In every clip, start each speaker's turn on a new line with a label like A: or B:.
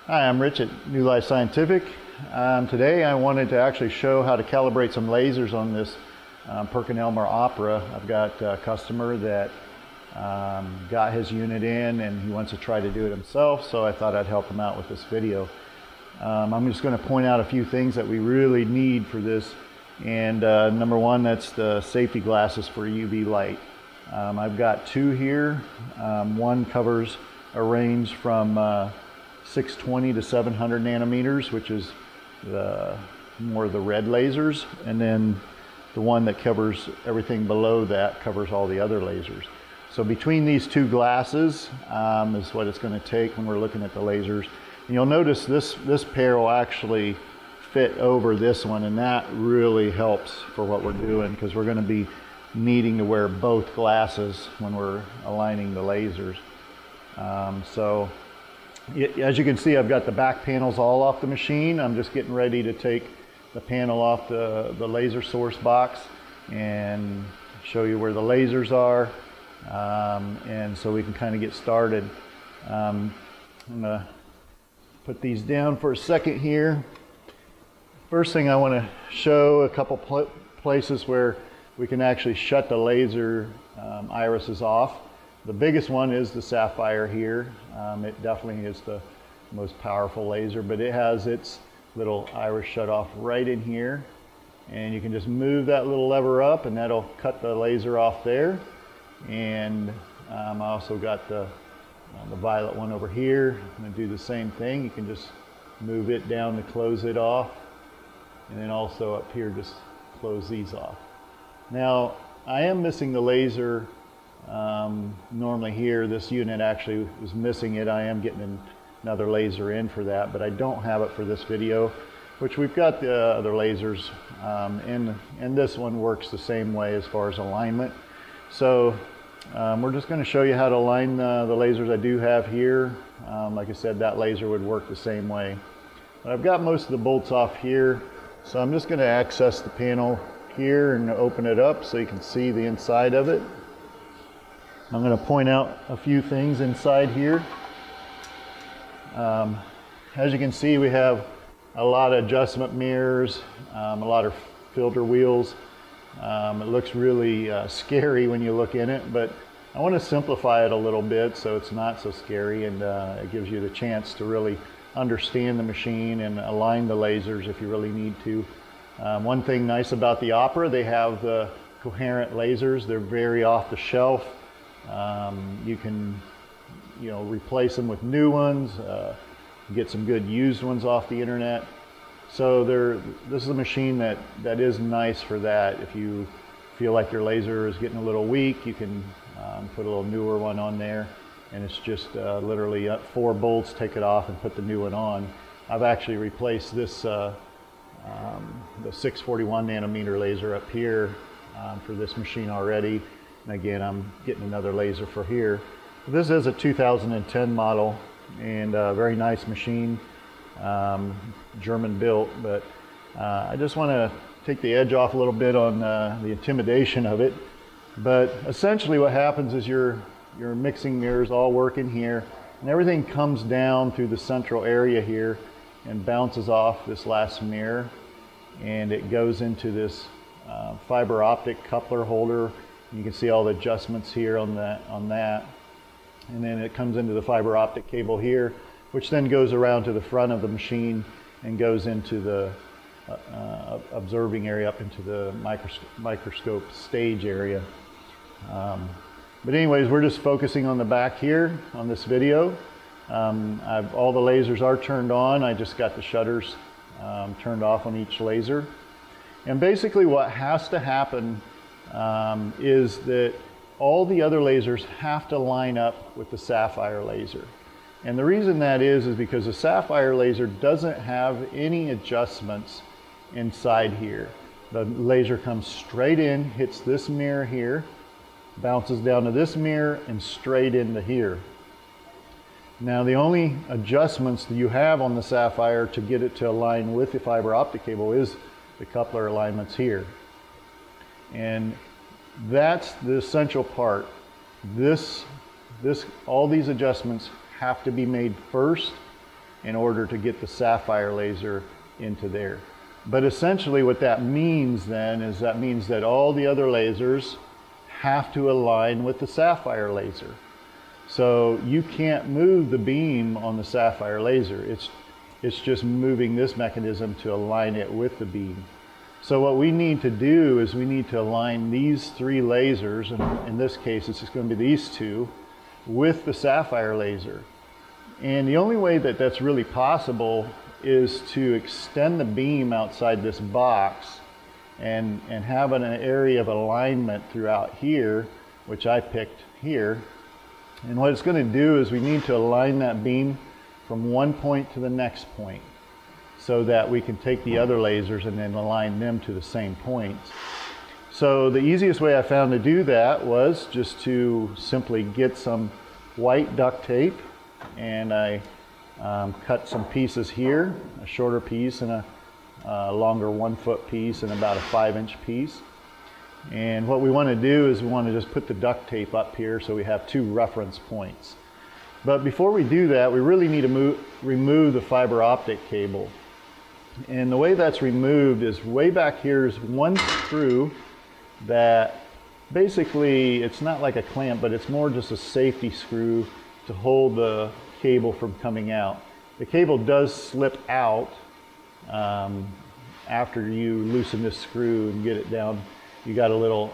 A: Hi, I'm Rich at New Life Scientific. Today I wanted to actually show how to calibrate some lasers on this Perkin Elmer Opera. I've got a customer that got his unit in and he wants to try to do it himself, so I thought I'd help him out with this video. I'm just going to point out a few things that we really need for this, and number one, that's the safety glasses for UV light. I've got two here. One covers a range from 620 to 700 nanometers, which is more of the red lasers, and then the one that covers everything below that covers all the other lasers. So between these two glasses is what it's going to take when we're looking at the lasers. And you'll notice this pair will actually fit over this one, and that really helps for what we're doing, because we're going to be needing to wear both glasses when we're aligning the lasers. As you can see, I've got the back panels all off the machine. I'm just getting ready to take the panel off the laser source box and show you where the lasers are, and so we can kind of get started. I'm gonna put these down for a second here. First thing I want to show a couple places where we can actually shut the laser irises off. The biggest one is the sapphire here. It definitely is the most powerful laser, but it has its little iris shut off right in here. And you can just move that little lever up and that'll cut the laser off there. And I also got the violet one over here. I'm going to do the same thing. You can just move it down to close it off. And then also up here, just close these off. Now, I am missing the laser. Normally here, this unit actually was missing it. I am getting another laser in for that, but I don't have it for this video, which we've got the other lasers, and this one works the same way as far as alignment. So we're just going to show you how to align the lasers I do have here. Like I said, that laser would work the same way. But I've got most of the bolts off here, so I'm just going to access the panel here and open it up so you can see the inside of it. I'm going to point out a few things inside here. As you can see, we have a lot of adjustment mirrors, a lot of filter wheels. It looks really scary when you look in it, but I want to simplify it a little bit so it's not so scary, and it gives you the chance to really understand the machine and align the lasers if you really need to. One thing nice about the Opera, they have the coherent lasers. They're very off the shelf. You can, replace them with new ones, get some good used ones off the internet. So this is a machine that is nice for that. If you feel like your laser is getting a little weak, you can put a little newer one on there, and it's just literally 4 bolts, take it off and put the new one on. I've actually replaced this the 641 nanometer laser up here for this machine already. And again, I'm getting another laser for here. This is a 2010 model, and a very nice machine, German built, but I just want to take the edge off a little bit on the intimidation of it. But essentially what happens is your mixing mirrors all work in here, and everything comes down through the central area here and bounces off this last mirror, and it goes into this fiber optic coupler holder. You can see all the adjustments here on that, and then it comes into the fiber optic cable here, which then goes around to the front of the machine and goes into the observing area, up into the microscope stage area. But anyways, we're just focusing on the back here on this video. All the lasers are turned on. I just got the shutters turned off on each laser. And basically what has to happen is that all the other lasers have to line up with the sapphire laser. And the reason that is because the sapphire laser doesn't have any adjustments inside here. The laser comes straight in, hits this mirror here, bounces down to this mirror, and straight into here. Now the only adjustments that you have on the sapphire to get it to align with the fiber optic cable is the coupler alignments here. And that's the essential part. All these adjustments have to be made first in order to get the sapphire laser into there. But essentially what that means then is that means that all the other lasers have to align with the sapphire laser. So you can't move the beam on the sapphire laser. It's just moving this mechanism to align it with the beam. So what we need to do is we need to align these three lasers, and in this case it's just going to be these two, with the sapphire laser. And the only way that that's really possible is to extend the beam outside this box and have an area of alignment throughout here, which I picked here. And what it's going to do is we need to align that beam from one point to the next point so that we can take the other lasers and then align them to the same points. So the easiest way I found to do that was just to simply get some white duct tape, and I cut some pieces here, a shorter piece and a longer 1 foot piece and about a 5-inch piece. And what we want to do is we want to just put the duct tape up here so we have two reference points. But before we do that, we really need to remove the fiber optic cable. And the way that's removed is way back here is one screw that basically, it's not like a clamp, but it's more just a safety screw to hold the cable from coming out. The cable does slip out after you loosen this screw and get it down. You got a little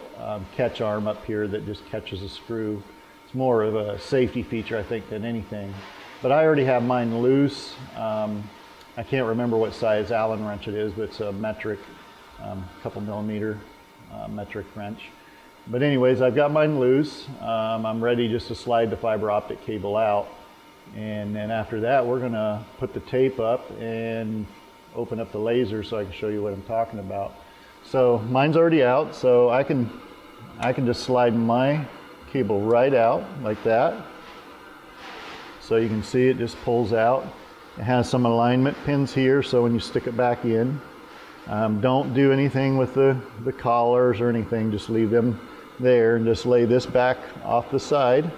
A: catch arm up here that just catches a screw. It's more of a safety feature, I think, than anything. But I already have mine loose. I can't remember what size Allen wrench it is, but it's a metric, couple millimeter metric wrench. But anyways, I've got mine loose. I'm ready just to slide the fiber optic cable out. And then after that, we're gonna put the tape up and open up the laser so I can show you what I'm talking about. So mine's already out, so I can just slide my cable right out like that. So you can see it just pulls out. It has some alignment pins here, so when you stick it back in, don't do anything with the collars or anything, just leave them there and just lay this back off the side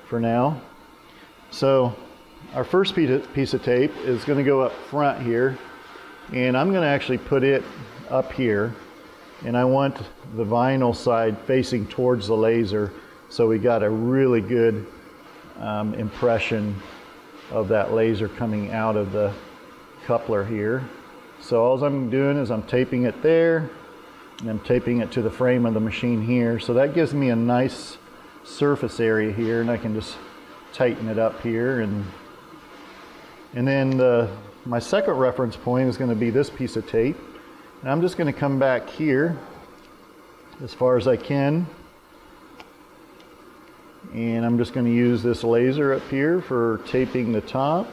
A: for now. So our first piece of tape is going to go up front here, and I'm going to actually put it up here, and I want the vinyl side facing towards the laser so we got a really good impression of that laser coming out of the coupler here. So all I'm doing is I'm taping it there, and I'm taping it to the frame of the machine here. So that gives me a nice surface area here, and I can just tighten it up here. And then my second reference point is going to be this piece of tape. And I'm just going to come back here as far as I can. And I'm just going to use this laser up here for taping the top.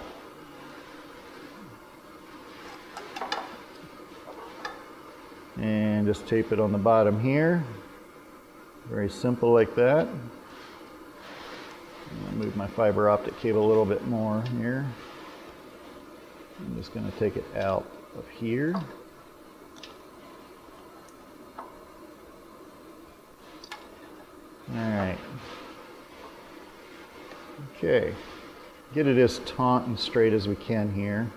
A: And just tape it on the bottom here. Very simple like that. I'll move my fiber optic cable a little bit more here. I'm just going to take it out of here. All right. Okay. Get it as taut and straight as we can here.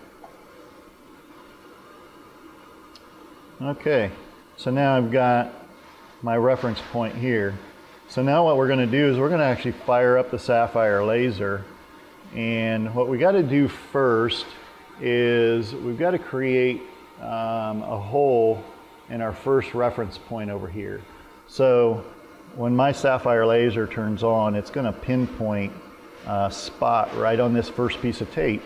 A: Okay. So now I've got my reference point here. So now what we're going to do is we're going to actually fire up the sapphire laser. And what we got to do first is we've got to create a hole in our first reference point over here. So when my sapphire laser turns on, it's going to pinpoint a spot right on this first piece of tape.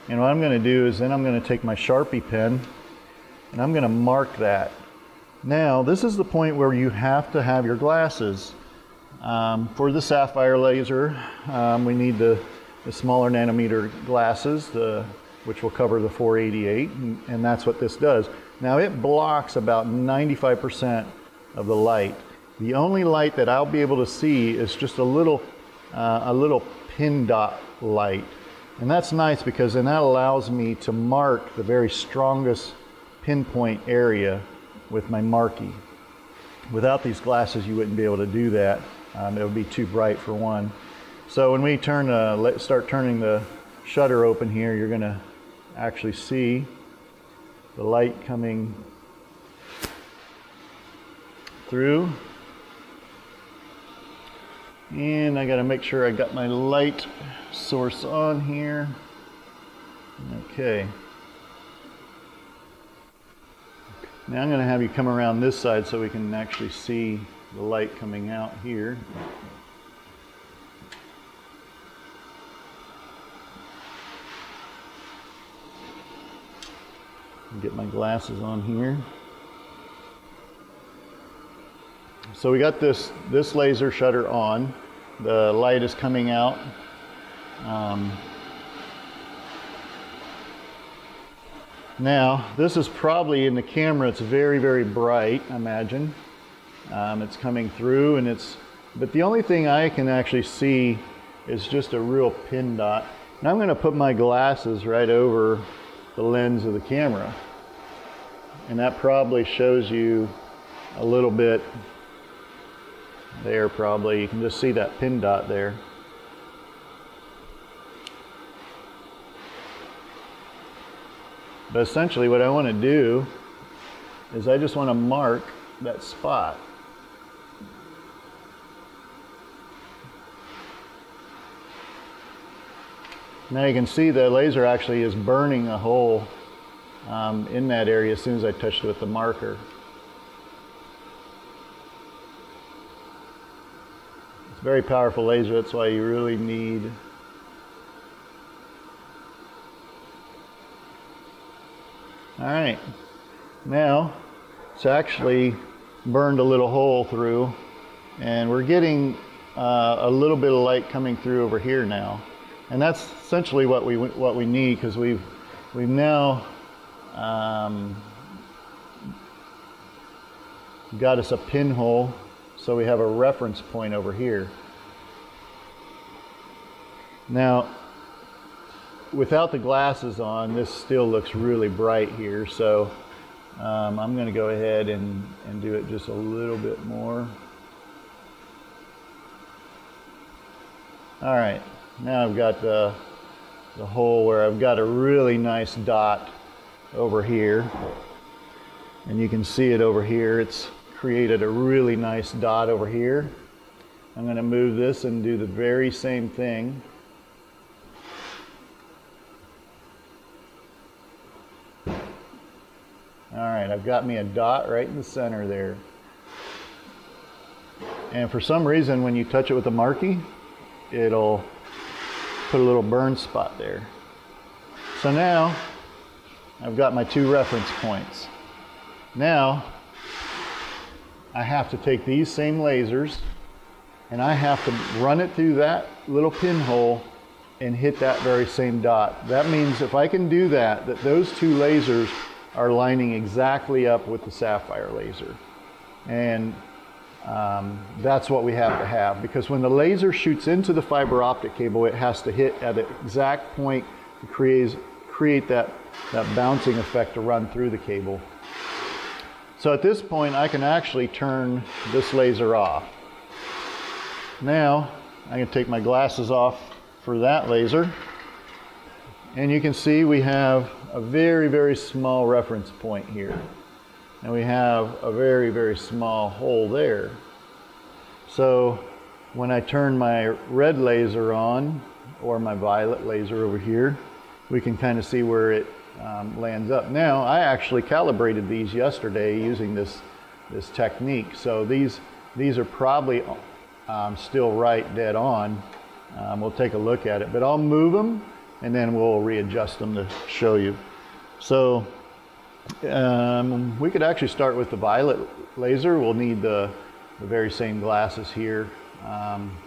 A: And what I'm going to do is then I'm going to take my Sharpie pen and I'm going to mark that. Now this is the point where you have to have your glasses. For the sapphire laser, we need the smaller nanometer glasses, which will cover the 488, and that's what this does. Now it blocks about 95% of the light. The only light that I'll be able to see is just a little pin dot light. And that's nice because then that allows me to mark the very strongest pinpoint area with my marquee. Without these glasses, you wouldn't be able to do that. It would be too bright for one. So when we start turning the shutter open here, you're going to actually see the light coming through. And I got to make sure I got my light source on here. Okay. Now I'm going to have you come around this side so we can actually see the light coming out here. Get my glasses on here. So we got this laser shutter on. The light is coming out. Now, this is probably in the camera, it's very, very bright, I imagine. It's coming through but the only thing I can actually see is just a real pin dot. And I'm going to put my glasses right over the lens of the camera. And that probably shows you a little bit there probably. You can just see that pin dot there. But essentially what I want to do is I just want to mark that spot. Now you can see the laser actually is burning a hole in that area as soon as I touched it with the marker. It's a very powerful laser, that's why you really need Alright, now it's actually burned a little hole through, and we're getting a little bit of light coming through over here now, and that's essentially what we need, because we've now got us a pinhole, so we have a reference point over here. Now, without the glasses on, this still looks really bright here, so I'm going to go ahead and do it just a little bit more. All right, now I've got the hole where I've got a really nice dot over here, and you can see it over here. It's created a really nice dot over here. I'm going to move this and do the very same thing. Alright, I've got me a dot right in the center there. And for some reason, when you touch it with a marquee, it'll put a little burn spot there. So now, I've got my two reference points. Now, I have to take these same lasers, and I have to run it through that little pinhole and hit that very same dot. That means if I can do that, those two lasers are lining exactly up with the sapphire laser. And that's what we have to have, because when the laser shoots into the fiber optic cable, it has to hit at an exact point to create that bouncing effect to run through the cable. So at this point, I can actually turn this laser off. Now, I can take my glasses off for that laser. And you can see we have a very, very small reference point here. And we have a very, very small hole there. So when I turn my red laser on, or my violet laser over here, we can kind of see where it lands up. Now, I actually calibrated these yesterday using this technique. So these are probably still right dead on. We'll take a look at it, but I'll move them and then we'll readjust them to show you. So we could actually start with the violet laser. We'll need the very same glasses here.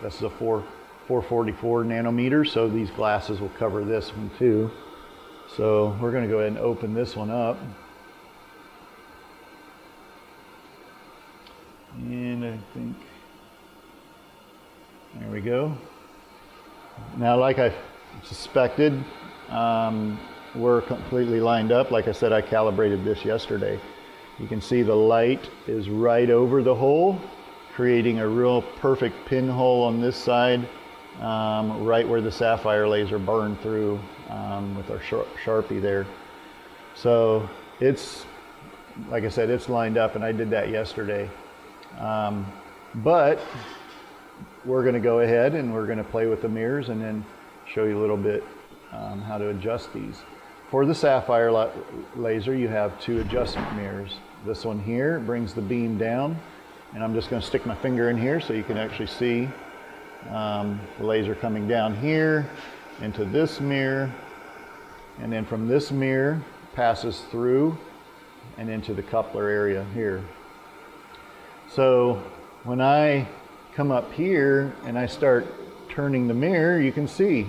A: This is a 444 nanometers, so these glasses will cover this one too. So we're going to go ahead and open this one up. And I think, there we go. Now, like I suspected, we're completely lined up. Like I said, I calibrated this yesterday. You can see the light is right over the hole, creating a real perfect pinhole on this side right where the sapphire laser burned through with our Sharpie there. So it's, like I said, it's lined up, and I did that yesterday. But we're going to go ahead and we're going to play with the mirrors and then show you a little bit how to adjust these. For the sapphire laser, you have two adjustment mirrors. This one here brings the beam down, and I'm just going to stick my finger in here so you can actually see the laser coming down here into this mirror, and then from this mirror passes through and into the coupler area here. So when I come up here and I start turning the mirror, you can see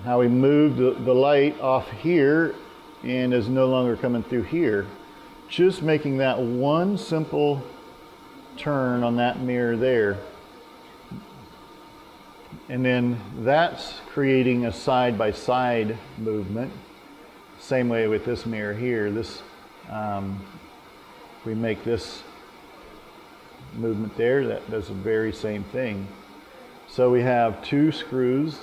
A: how we moved the light off here and is no longer coming through here. Just making that one simple turn on that mirror there. And then that's creating a side-by-side movement. Same way with this mirror here. This, we make this movement there, that does the very same thing. So we have two screws,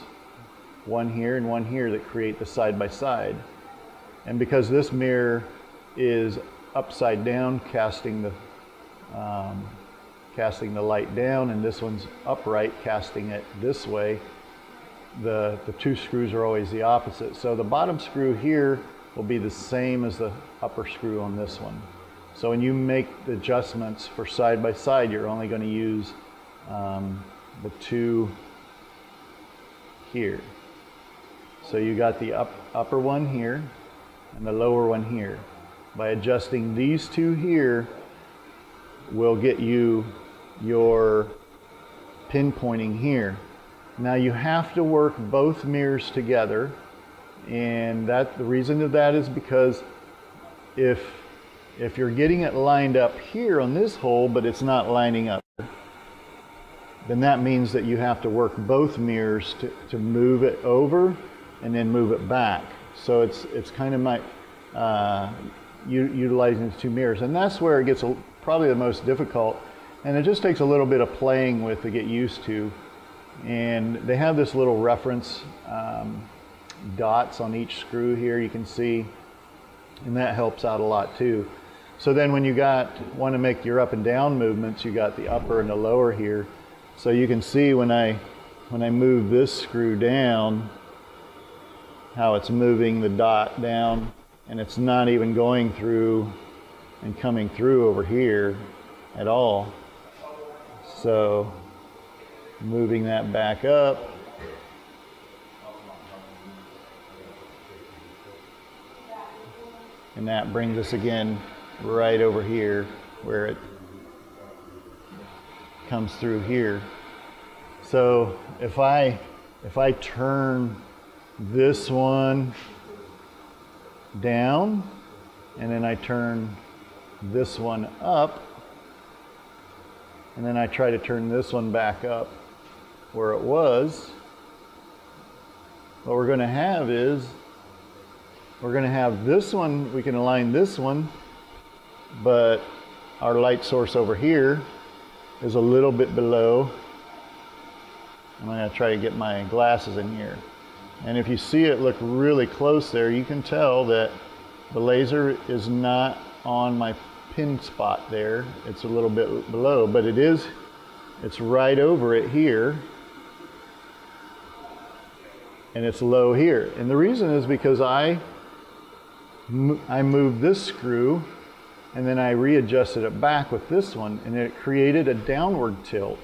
A: one here and one here, that create the side-by-side. And because this mirror is upside down, casting the light down, and this one's upright, casting it this way, the two screws are always the opposite. So the bottom screw here will be the same as the upper screw on this one. So when you make the adjustments for side by side, you're only going to use the two here. So you got the upper one here and the lower one here. By adjusting these two here, will get you your pinpointing here. Now you have to work both mirrors together, and the reason of that is because if you're getting it lined up here on this hole but it's not lining up, then that means that you have to work both mirrors to move it over and then move it back. So it's kind of utilizing the two mirrors, and that's where it gets probably the most difficult, and it just takes a little bit of playing with to get used to. And they have this little reference dots on each screw here, you can see, and that helps out a lot too. So then when you want to make your up and down movements, you got the upper and the lower here. So you can see when I move this screw down, how it's moving the dot down, and it's not even going through and coming through over here at all. So moving that back up, and that brings us again right over here where it comes through here. So if I turn this one down and then I turn this one up, and then I try to turn this one back up where it was, what we're going to have is we're going to have this one, we can align this one, but our light source over here is a little bit below. I'm going to try to get my glasses in here. And if you see it look really close there, you can tell that the laser is not on my pin spot there. It's a little bit below, but it's right over it here. And it's low here. And the reason is because I moved this screw and then I readjusted it back with this one, and it created a downward tilt.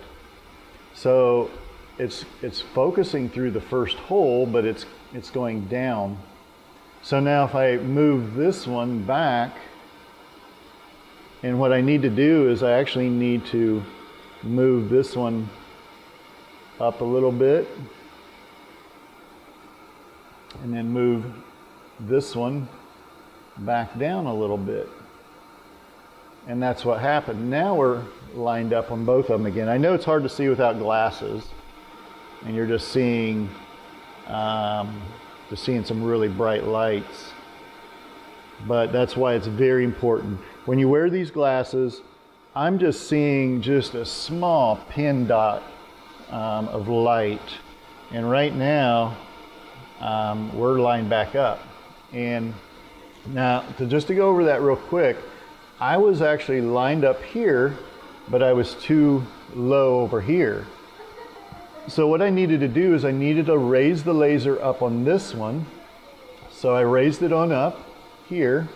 A: So it's focusing through the first hole, but it's going down. So now if I move this one back, and what I need to do is I actually need to move this one up a little bit, and then move this one back down a little bit. And that's what happened. Now we're lined up on both of them again. I know it's hard to see without glasses, and you're just seeing some really bright lights. But that's why it's very important. When you wear these glasses, I'm just seeing just a small pin dot of light And right now, we're lined back up. And now, just to go over that real quick, I was actually lined up here, but I was too low over here. So what I needed to do is I needed to raise the laser up on this one. So I raised it on up here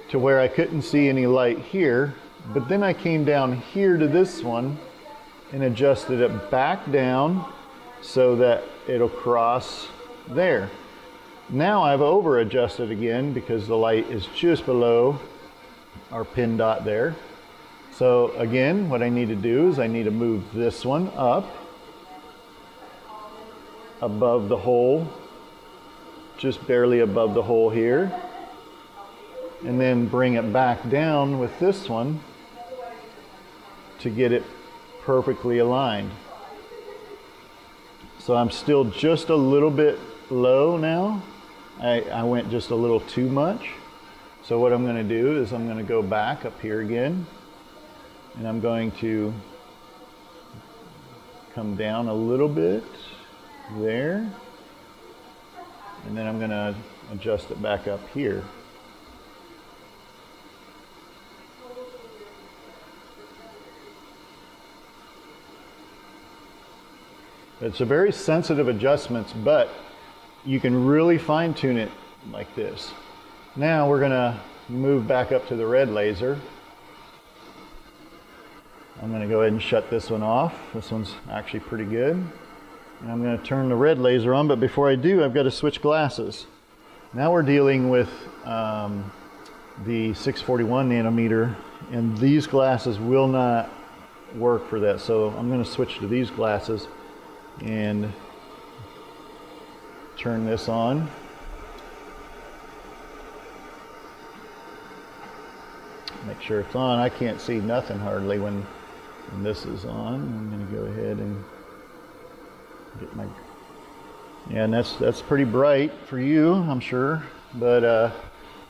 A: to where I couldn't see any light here, but then I came down here to this one and adjusted it back down so that it'll cross there. Now I've over adjusted again because the light is just below our pin dot there. So again, what I need to do is I need to move this one up above the hole, just barely above the hole here, and then bring it back down with this one to get it perfectly aligned. So I'm still just a little bit low now. I went just a little too much. So what I'm going to do is I'm going to go back up here again, and I'm going to come down a little bit there, and then I'm going to adjust it back up here. It's a very sensitive adjustments, but you can really fine tune it like this. Now we're going to move back up to the red laser. I'm going to go ahead and shut this one off. This one's actually pretty good. And I'm going to turn the red laser on, but before I do, I've got to switch glasses. Now we're dealing with the 641 nanometer, and these glasses will not work for that. So I'm going to switch to these glasses and turn this on. Make sure it's on. I can't see nothing hardly when this is on. I'm going to go ahead and get my, yeah, and that's pretty bright for you, I'm sure, but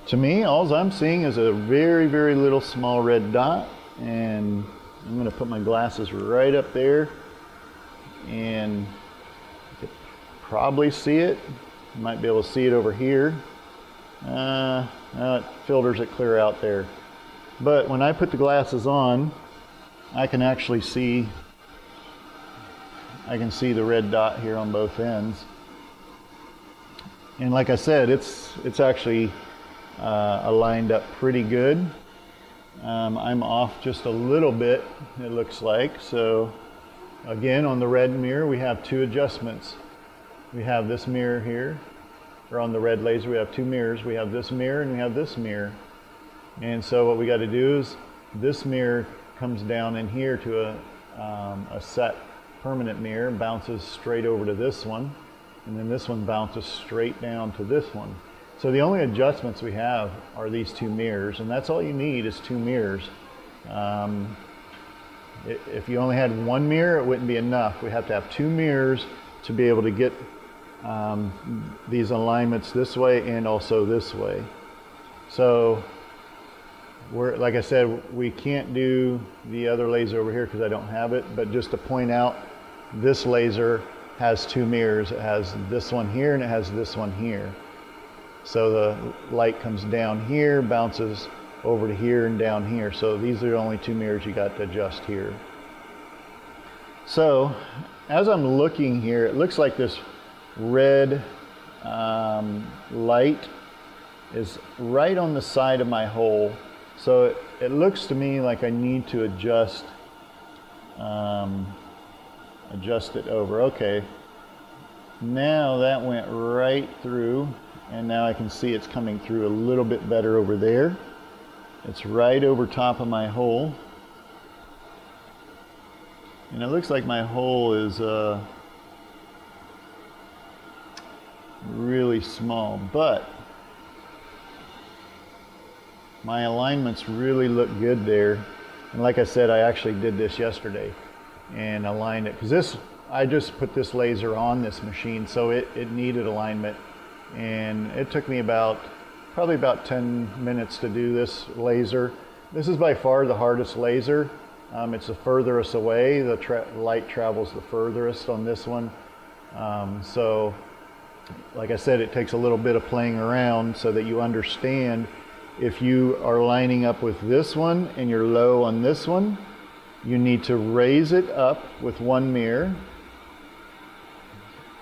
A: to me, all I'm seeing is a very, very little small red dot, and I'm going to put my glasses right up there, and you could probably see it. You might be able to see it over here. It filters it clear out there. But when I put the glasses on, I can actually see, the red dot here on both ends. And like I said, it's actually aligned up pretty good. I'm off just a little bit, it looks like. So again, on the red mirror, we have two adjustments. We have this mirror here, or on the red laser, we have two mirrors. We have this mirror and we have this mirror. And so what we got to do is this mirror comes down in here to a set permanent mirror, bounces straight over to this one, and then this one bounces straight down to this one. So the only adjustments we have are these two mirrors, and that's all you need is two mirrors. If you only had one mirror, it wouldn't be enough. We have to have two mirrors to be able to get these alignments this way and also this way. So like I said, we can't do the other laser over here because I don't have it, but just to point out, this laser has two mirrors. It has this one here and it has this one here. So the light comes down here, bounces over to here and down here. So these are the only two mirrors you got to adjust here. So as I'm looking here, it looks like this red light is right on the side of my hole. So it looks to me like I need to adjust it over. Okay, now that went right through, and now I can see it's coming through a little bit better over there. It's right over top of my hole, and it looks like my hole is really small, but my alignments really look good there. And like I said, I actually did this yesterday and aligned it, because I just put this laser on this machine, so it needed alignment, and it took me probably about 10 minutes to do this laser. This is by far the hardest laser, It's the furthest away. The light travels the furthest on this one. So like I said, it takes a little bit of playing around so that you understand if you are lining up with this one and you're low on this one, you need to raise it up with one mirror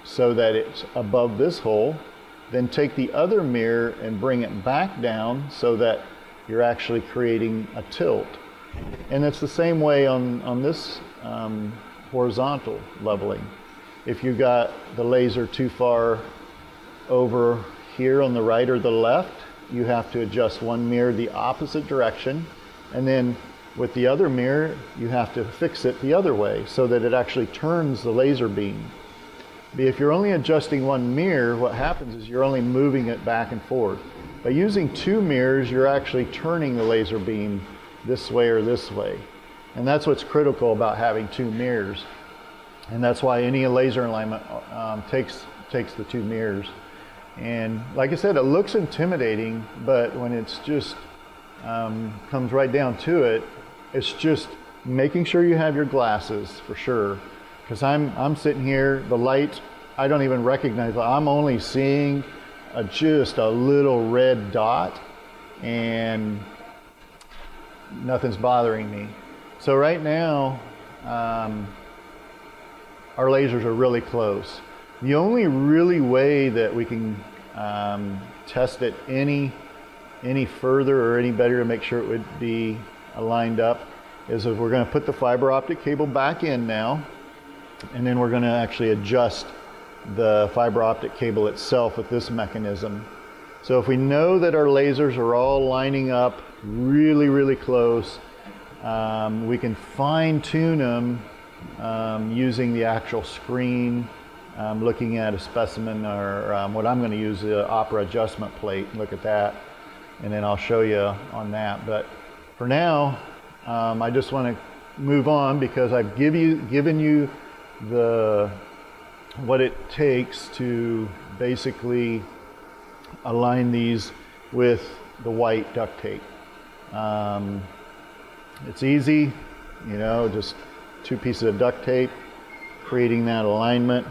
A: so that it's above this hole. Then take the other mirror and bring it back down so that you're actually creating a tilt. And it's the same way on this horizontal leveling. If you got the laser too far over here on the right or the left, you have to adjust one mirror the opposite direction, and then with the other mirror you have to fix it the other way so that it actually turns the laser beam. If you're only adjusting one mirror, what happens is you're only moving it back and forth. By using two mirrors, you're actually turning the laser beam this way or this way. And that's what's critical about having two mirrors. And that's why any laser alignment takes the two mirrors. And like I said, it looks intimidating, but when it's just comes right down to it, it's just making sure you have your glasses for sure. Because I'm sitting here, the light, I don't even recognize it. I'm only seeing just a little red dot, and nothing's bothering me. So right now, our lasers are really close. The only really way that we can test it any further or any better to make sure it would be lined up is if we're going to put the fiber optic cable back in now, and then we're going to actually adjust the fiber optic cable itself with this mechanism. So if we know that our lasers are all lining up really close, we can fine tune them using the actual screen, looking at a specimen, or what I'm going to use, the Opera adjustment plate. Look at that, and then I'll show you on that. But for now, I just want to move on because I've given you what it takes to basically align these with the white duct tape. It's easy, just two pieces of duct tape, creating that alignment.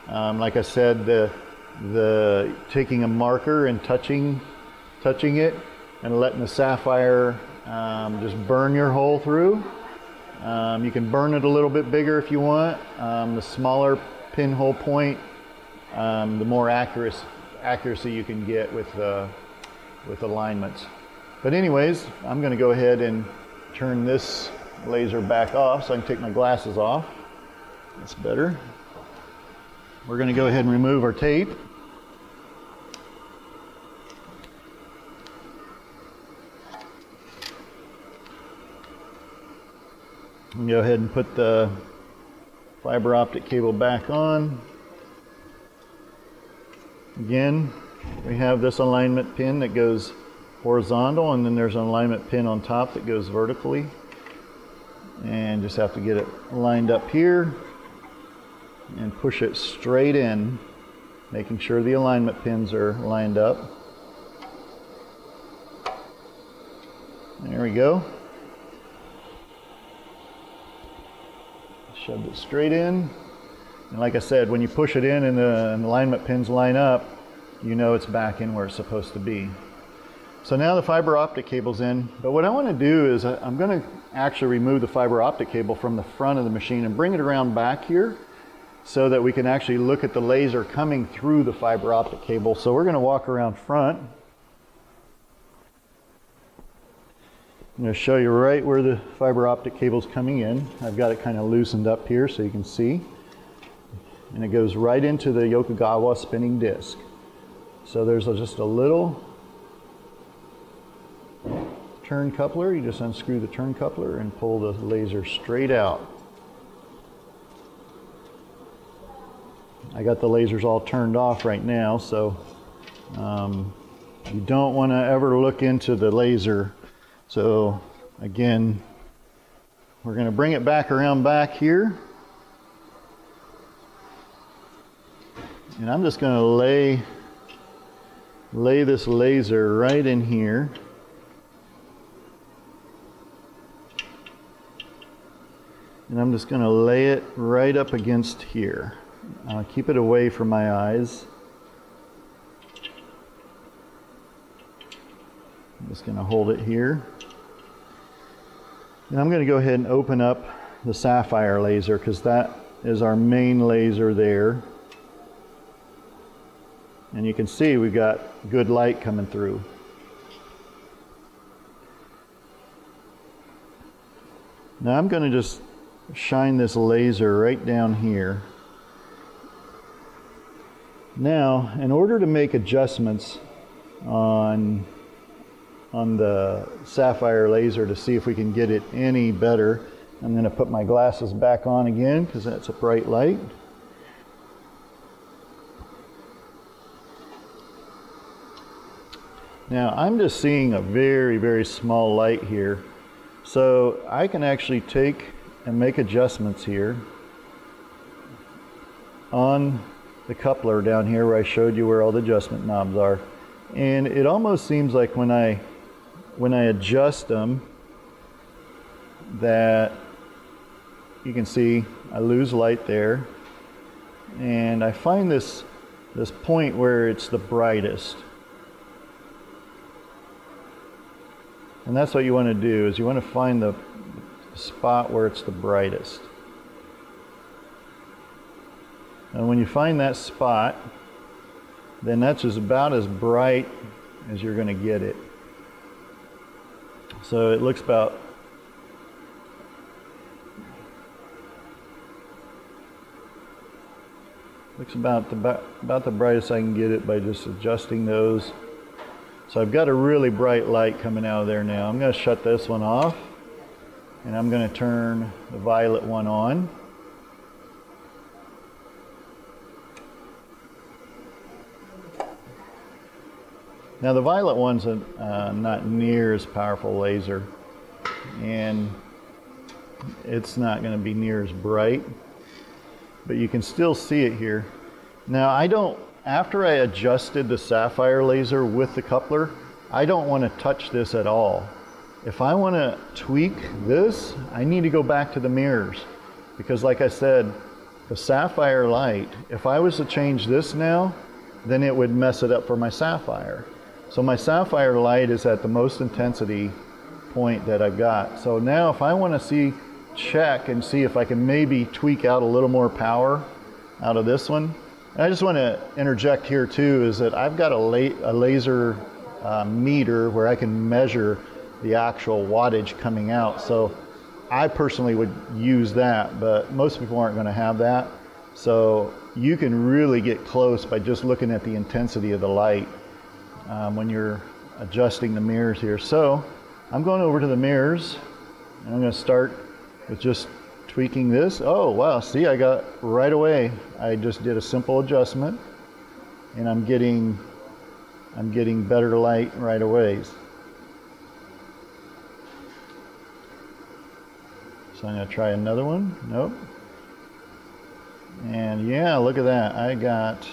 A: Like I said, the taking a marker and touching it and letting the sapphire just burn your hole through. You can burn it a little bit bigger if you want. The smaller pinhole point, the more accuracy you can get with alignments. But anyways, I'm going to go ahead and turn this laser back off so I can take my glasses off. That's better. We're going to go ahead and remove our tape. And go ahead and put the fiber optic cable back on. Again, we have this alignment pin that goes horizontal, and then there's an alignment pin on top that goes vertically. And just have to get it lined up here and push it straight in, making sure the alignment pins are lined up. There we go. Shoved it straight in. And like I said, when you push it in and the alignment pins line up, you know it's back in where it's supposed to be. So now the fiber optic cable's in, but what I want to do is I'm going to actually remove the fiber optic cable from the front of the machine and bring it around back here so that we can actually look at the laser coming through the fiber optic cable. So we're going to walk around front. I'm going to show you right where the fiber optic cable's coming in. I've got it kind of loosened up here so you can see. And it goes right into the Yokogawa spinning disc. So there's just a little turn coupler. You just unscrew the turn coupler and pull the laser straight out. I got the lasers all turned off right now, so you don't want to ever look into the laser. So again, we're going to bring it back around back here. And I'm just going to lay this laser right in here. And I'm just going to lay it right up against here. Keep it away from my eyes. I'm just going to hold it here. And I'm going to go ahead and open up the sapphire laser because that is our main laser there. And you can see we've got good light coming through. Now I'm going to just shine this laser right down here. Now, in order to make adjustments on the sapphire laser to see if we can get it any better, I'm going to put my glasses back on again because that's a bright light. Now I'm just seeing a very, very small light here. So I can actually take and make adjustments here on the coupler down here where I showed you where all the adjustment knobs are. And it almost seems like when I adjust them that you can see I lose light there. And I find this point where it's the brightest. And that's what you want to do, is you want to find the spot where it's the brightest. And when you find that spot, then that's just about as bright as you're going to get it. So it looks about the brightest I can get it by just adjusting those. So I've got a really bright light coming out of there now. I'm going to shut this one off, and I'm going to turn the violet one on. Now the violet one's not near as powerful laser, and it's not going to be near as bright, but you can still see it here. Now after I adjusted the sapphire laser with the coupler, I don't want to touch this at all. If I want to tweak this, I need to go back to the mirrors, because like I said, the sapphire light, if I was to change this now, then it would mess it up for my sapphire. So my sapphire light is at the most intensity point that I've got. So now if I want to check and see if I can maybe tweak out a little more power out of this one. And I just want to interject here too, is that I've got a laser meter where I can measure the actual wattage coming out. So I personally would use that, but most people aren't going to have that. So you can really get close by just looking at the intensity of the light when you're adjusting the mirrors here. So I'm going over to the mirrors, and I'm going to start with just tweaking this. Oh wow, see, I got right away. I just did a simple adjustment, and I'm getting better light right away. So I'm going to try another one. Nope. And yeah, look at that. I got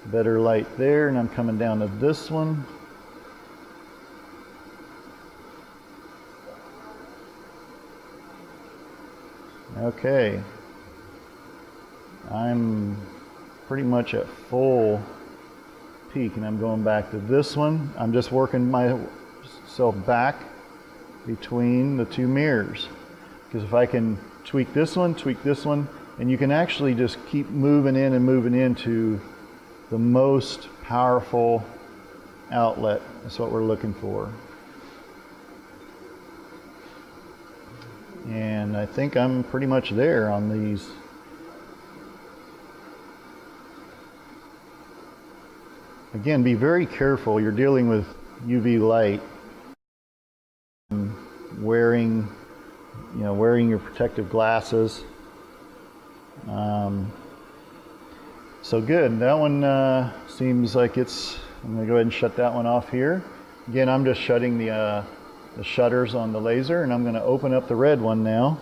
A: better light there, and I'm coming down to this one. Okay. I'm pretty much at full peak, and I'm going back to this one. I'm just working myself back between the two mirrors, because if I can tweak this one, and you can actually just keep moving in and moving into the most powerful outlet. That's what we're looking for. And I think I'm pretty much there on these. Again, be very careful. You're dealing with UV light. Wearing your protective glasses. So good. That one seems like it's. I'm going to go ahead and shut that one off here. Again, I'm just shutting the shutters on the laser, and I'm going to open up the red one now.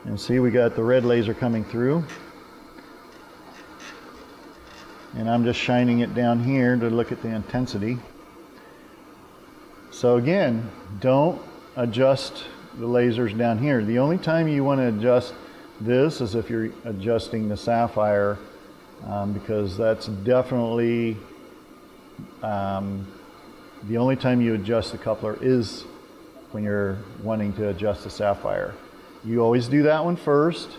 A: And see, we got the red laser coming through. And I'm just shining it down here to look at the intensity. So again, don't adjust the lasers down here. The only time you want to adjust this is if you're adjusting the sapphire, because that's definitely the only time you adjust the coupler is when you're wanting to adjust the sapphire. You always do that one first,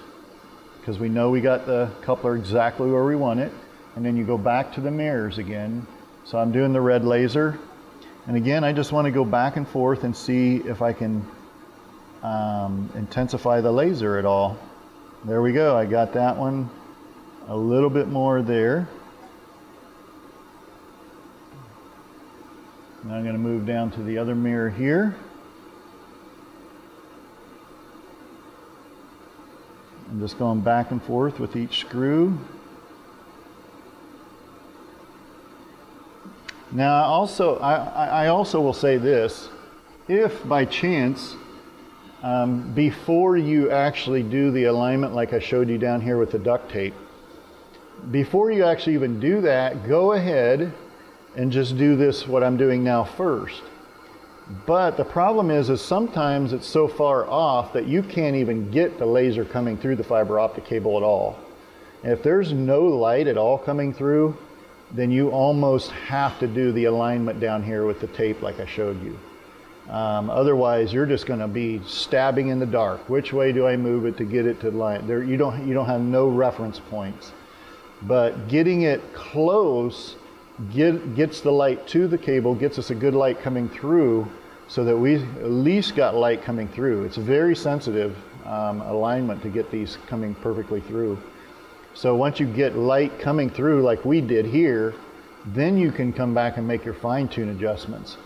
A: because we know we got the coupler exactly where we want it, and then you go back to the mirrors again. So I'm doing the red laser, and again I just want to go back and forth and see if I can intensify the laser at all. There we go, I got that one a little bit more there. Now I'm going to move down to the other mirror here. I'm just going back and forth with each screw. Now I also will say this, if by chance, before you actually do the alignment like I showed you down here with the duct tape, before you actually even do that, go ahead and just do this, what I'm doing now, first. But the problem is sometimes it's so far off that you can't even get the laser coming through the fiber optic cable at all. And if there's no light at all coming through, then you almost have to do the alignment down here with the tape like I showed you. Otherwise, you're just going to be stabbing in the dark. Which way do I move it to get it to line? There, you don't have no reference points. But getting it close gets the light to the cable, gets us a good light coming through, so that we at least got light coming through. It's very sensitive alignment to get these coming perfectly through. So once you get light coming through like we did here, then you can come back and make your fine-tune adjustments.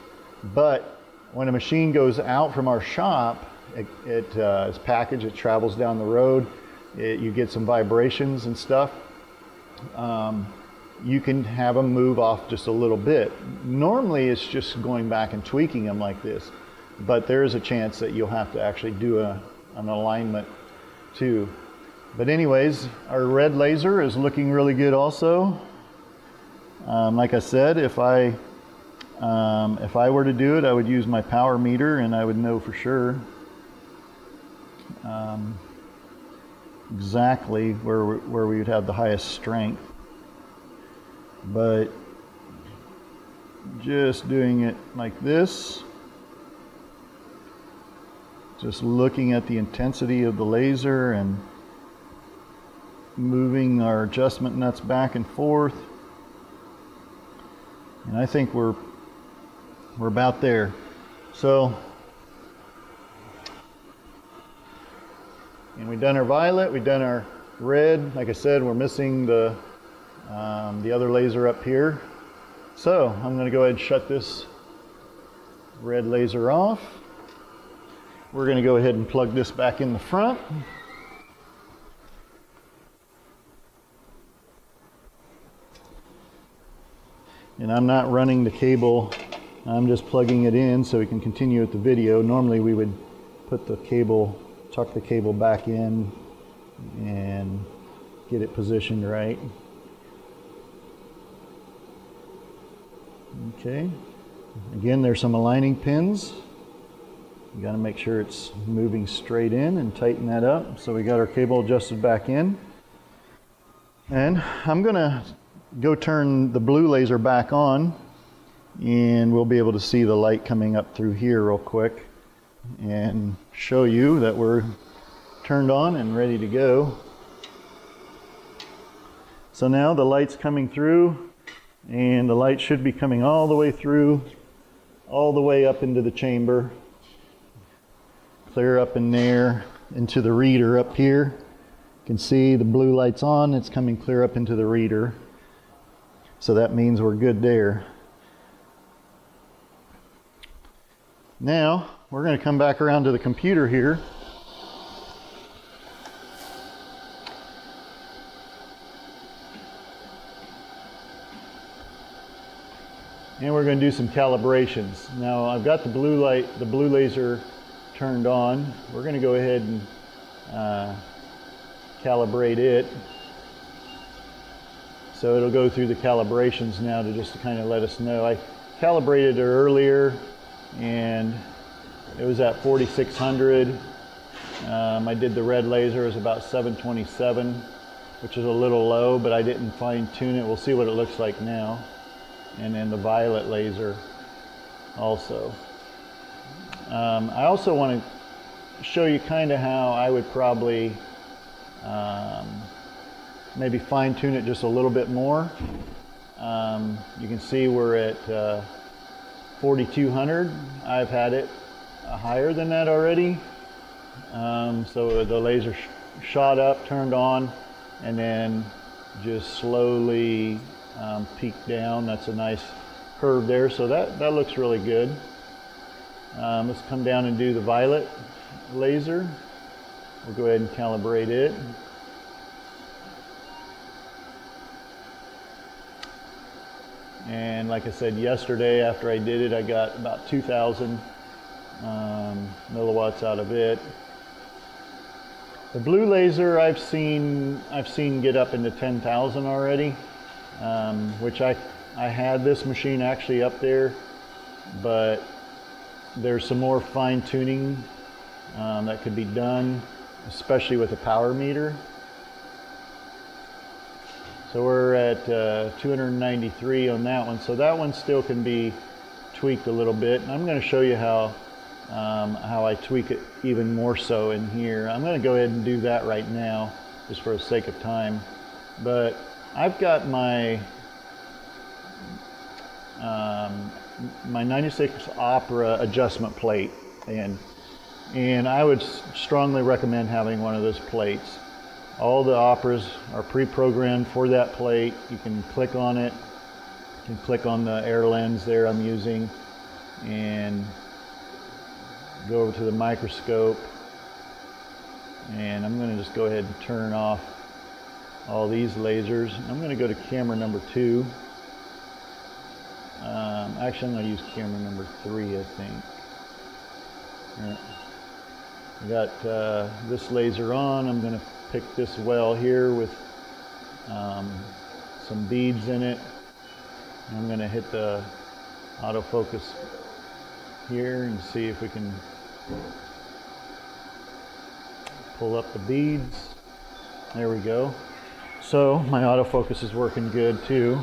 A: But when a machine goes out from our shop, it is packaged, it travels down the road, you get some vibrations and stuff. You can have them move off just a little bit. Normally it's just going back and tweaking them like this, but there is a chance that you'll have to actually do an alignment too. But anyways, our red laser is looking really good also. Like I said, if I were to do it, I would use my power meter and I would know for sure exactly where we would have the highest strength. But just doing it like this, just looking at the intensity of the laser and moving our adjustment nuts back and forth, and I think we're about there. So, and we've done our violet, we've done our red. Like I said, we're missing the other laser up here. So I'm going to go ahead and shut this red laser off. We're going to go ahead and plug this back in the front. And I'm not running the cable, I'm just plugging it in so we can continue with the video. Normally we would put the cable, tuck the cable back in and get it positioned right. Okay, again, there's some aligning pins. You got to make sure it's moving straight in and tighten that up. So we got our cable adjusted back in. And I'm going to go turn the blue laser back on, and we'll be able to see the light coming up through here real quick and show you that we're turned on and ready to go. So now the light's coming through, and the light should be coming all the way through, all the way up into the chamber, clear up in there into the reader up here. You can see the blue light's on, it's coming clear up into the reader. So that means we're good there. Now we're going to come back around to the computer here. And we're going to do some calibrations. Now I've got the blue laser turned on. We're going to go ahead and calibrate it. So it'll go through the calibrations now to just kind of let us know. I calibrated it earlier, and it was at 4600. I did the red laser, it was about 727, which is a little low, but I didn't fine tune it. We'll see what it looks like now. And then the violet laser also. I also want to show you kind of how I would probably maybe fine tune it just a little bit more. You can see we're at 4200. I've had it higher than that already. So the laser shot up, turned on, and then just slowly peaked down. That's a nice curve there, so that looks really good. Let's come down and do the violet laser. We'll go ahead and calibrate it. And like I said yesterday, after I did it, I got about 2,000 milliwatts out of it. The blue laser I've seen get up into 10,000 already, which I had this machine actually up there, but there's some more fine tuning that could be done, especially with a power meter. So we're at 293 on that one. So that one still can be tweaked a little bit. And I'm going to show you how I tweak it even more so in here. I'm going to go ahead and do that right now, just for the sake of time. But I've got my my 96 Opera adjustment plate, and I would strongly recommend having one of those plates. All the Operas are pre-programmed for that plate. You can click on it. You can click on the air lens there I'm using and go over to the microscope. And I'm going to just go ahead and turn off all these lasers. I'm going to go to camera number 2. Actually, I'm going to use camera number 3, I think. Right. I got this laser on. I'm going to pick this well here with some beads in it. I'm going to hit the autofocus here and see if we can pull up the beads. There we go. So my autofocus is working good too.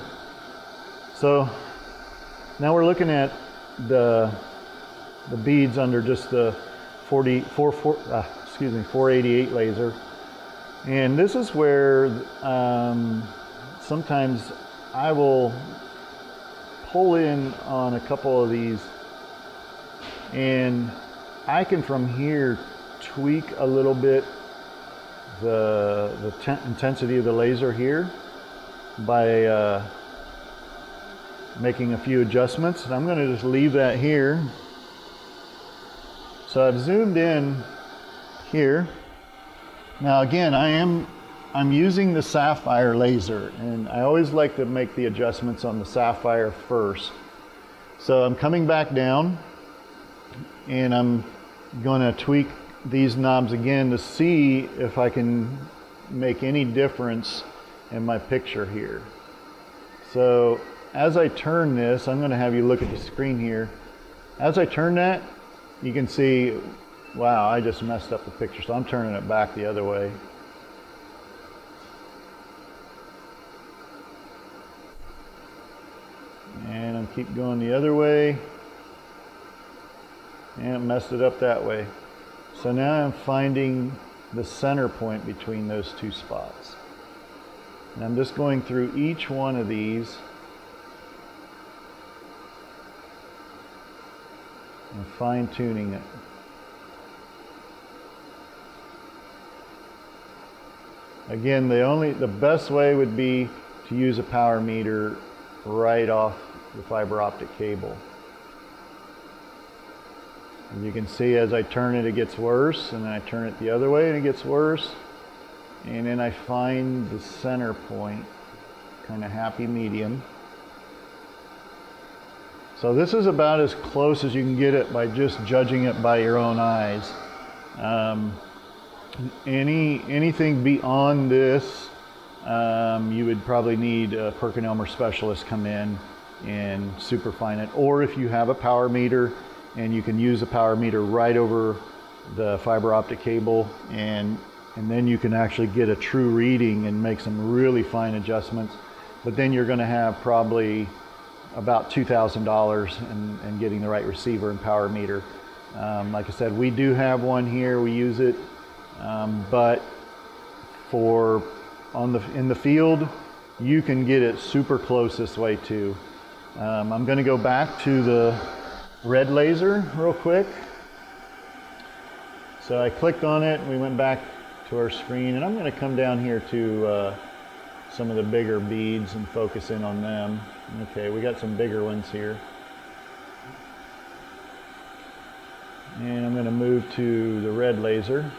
A: So now we're looking at the beads under just the 488 laser. And this is where sometimes I will pull in on a couple of these, and I can from here tweak a little bit the intensity of the laser here by making a few adjustments. And I'm going to just leave that here. So I've zoomed in here. Now again, I'm using the sapphire laser, and I always like to make the adjustments on the sapphire first. So I'm coming back down, and I'm going to tweak these knobs again to see if I can make any difference in my picture here. So as I turn this, I'm going to have you look at the screen here. As I turn that, you can see, wow, I just messed up the picture, so I'm turning it back the other way. And I'm keep going the other way, and it messed it up that way. So now I'm finding the center point between those two spots. And I'm just going through each one of these and fine-tuning it. Again, the best way would be to use a power meter right off the fiber optic cable. And you can see as I turn it, it gets worse, and then I turn it the other way and it gets worse. And then I find the center point, kind of happy medium. So this is about as close as you can get it by just judging it by your own eyes. Anything beyond this, you would probably need a Perkin Elmer specialist come in and superfine it. Or if you have a power meter and you can use the power meter right over the fiber optic cable, and then you can actually get a true reading and make some really fine adjustments. But then you're going to have probably about $2,000 in getting the right receiver and power meter. Like I said, we do have one here, we use it, but in the field, you can get it super close this way too. I'm going to go back to the red laser real quick. So I clicked on it, we went back to our screen, and I'm going to come down here to some of the bigger beads and focus in on them. Okay, we got some bigger ones here. And I'm going to move to the red laser.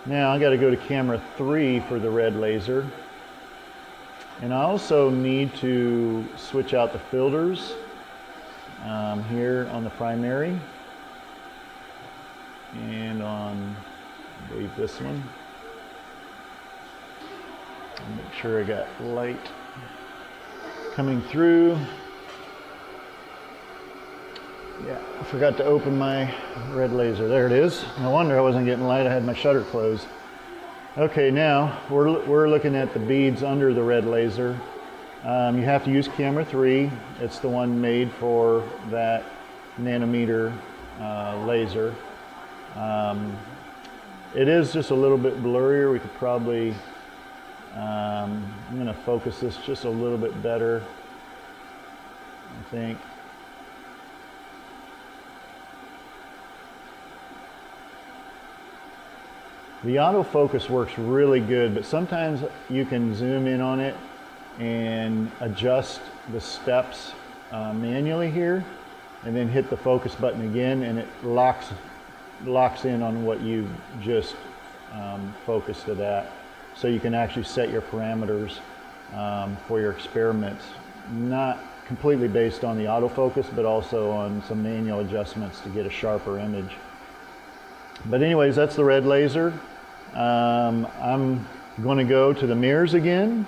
A: Now I got to go to camera 3 for the red laser. And I also need to switch out the filters here on the primary and on, I believe, this one. Make sure I got light coming through. Yeah, I forgot to open my red laser. There it is. No wonder I wasn't getting light. I had my shutter closed. Okay, now we're looking at the beads under the red laser. You have to use camera 3. It's the one made for that nanometer laser. It is just a little bit blurrier. We could probably, I'm going to focus this just a little bit better, I think. The autofocus works really good, but sometimes you can zoom in on it and adjust the steps manually here, and then hit the focus button again, and it locks in on what you just focused it at. So you can actually set your parameters for your experiments, not completely based on the autofocus, but also on some manual adjustments to get a sharper image. But anyways, that's the red laser. I'm going to go to the mirrors again,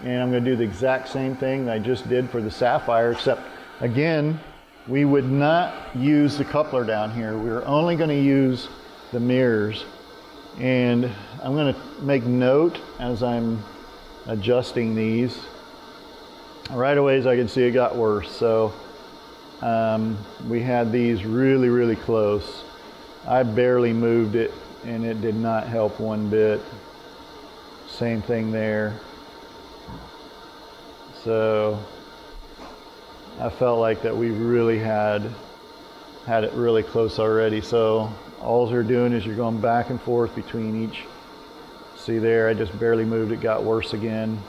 A: and I'm going to do the exact same thing that I just did for the sapphire, except again, we would not use the coupler down here. We're only going to use the mirrors. And I'm going to make note as I'm adjusting these. Right away, as I can see, it got worse. So we had these really, really close. I barely moved it, and it did not help one bit. Same thing there. So I felt like that we really had it really close already. So all you're doing is you're going back and forth between each. See there, I just barely moved, it got worse again.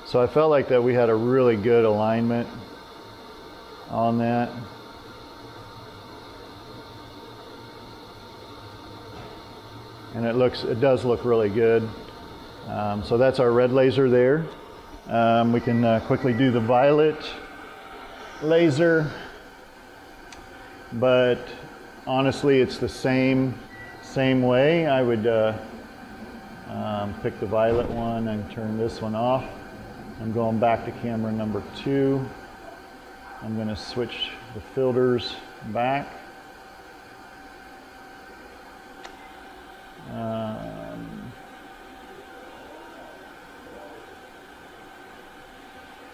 A: So I felt like that we had a really good alignment on that. And it does look really good. So that's our red laser there. We can quickly do the violet laser, but honestly it's the same way. I would pick the violet one and turn this one off. I'm going back to camera number 2. I'm going to switch the filters back.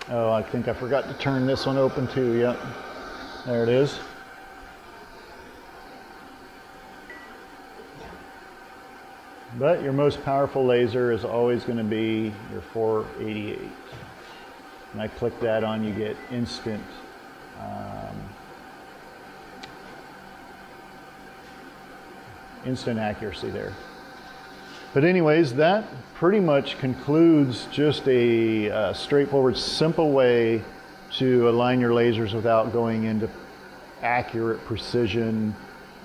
A: Oh, I think I forgot to turn this one open too. Yep, there it is. But your most powerful laser is always going to be your 488. When I click that on, you get instant accuracy there. But anyways, that pretty much concludes just a straightforward, simple way to align your lasers without going into accurate precision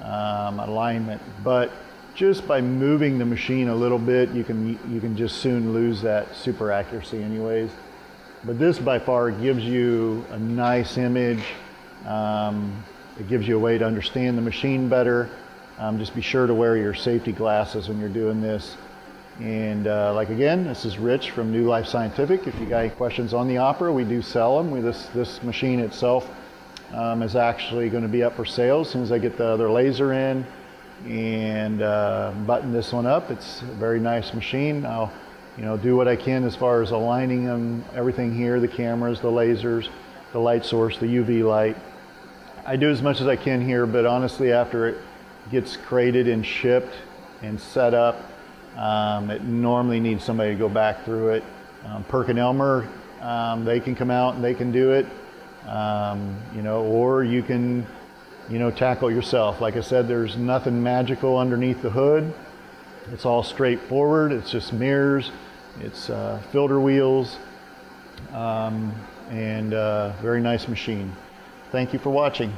A: alignment. But just by moving the machine a little bit, you can just soon lose that super accuracy anyways. But this by far gives you a nice image. It gives you a way to understand the machine better. Just be sure to wear your safety glasses when you're doing this. And like again, this is Rich from New Life Scientific. If you got any questions on the Opera, we do sell them. This machine itself is actually going to be up for sale as soon as I get the other laser in and button this one up. It's a very nice machine. I'll do what I can as far as aligning them, everything here, the cameras, the lasers, the light source, the UV light. I do as much as I can here, but honestly, after it gets crated and shipped and set up, it normally needs somebody to go back through it. Perkin Elmer, they can come out and they can do it, or you can, tackle it yourself. Like I said, there's nothing magical underneath the hood. It's all straightforward. It's just mirrors, it's filter wheels, and very nice machine. Thank you for watching.